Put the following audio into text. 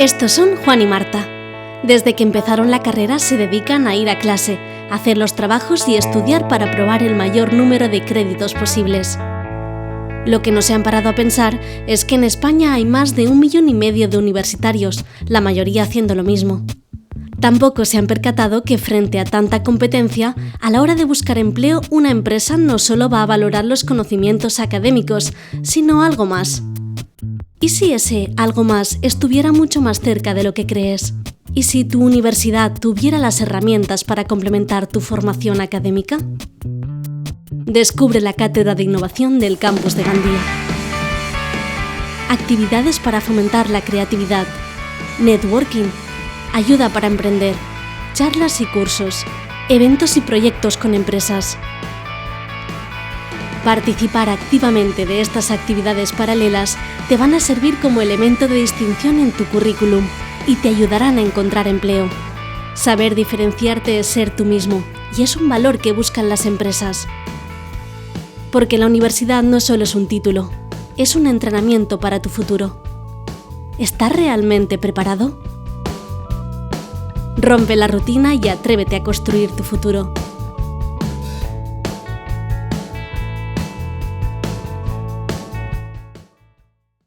Estos son Juan y Marta. Desde que empezaron la carrera se dedican a ir a clase, hacer los trabajos y estudiar para aprobar el mayor número de créditos posibles. Lo que no se han parado a pensar es que en España hay más de 1,5 millones de universitarios, la mayoría haciendo lo mismo. Tampoco se han percatado que frente a tanta competencia, a la hora de buscar empleo, una empresa no solo va a valorar los conocimientos académicos, sino algo más. ¿Y si ese algo más estuviera mucho más cerca de lo que crees? ¿Y si tu universidad tuviera las herramientas para complementar tu formación académica? Descubre la Cátedra de Innovación del Campus de Gandía. Actividades para fomentar la creatividad, networking, ayuda para emprender, charlas y cursos, eventos y proyectos con empresas. Participar activamente de estas actividades paralelas te van a servir como elemento de distinción en tu currículum y te ayudarán a encontrar empleo. Saber diferenciarte es ser tú mismo, y es un valor que buscan las empresas. Porque la universidad no solo es un título, es un entrenamiento para tu futuro. ¿Estás realmente preparado? Rompe la rutina y atrévete a construir tu futuro.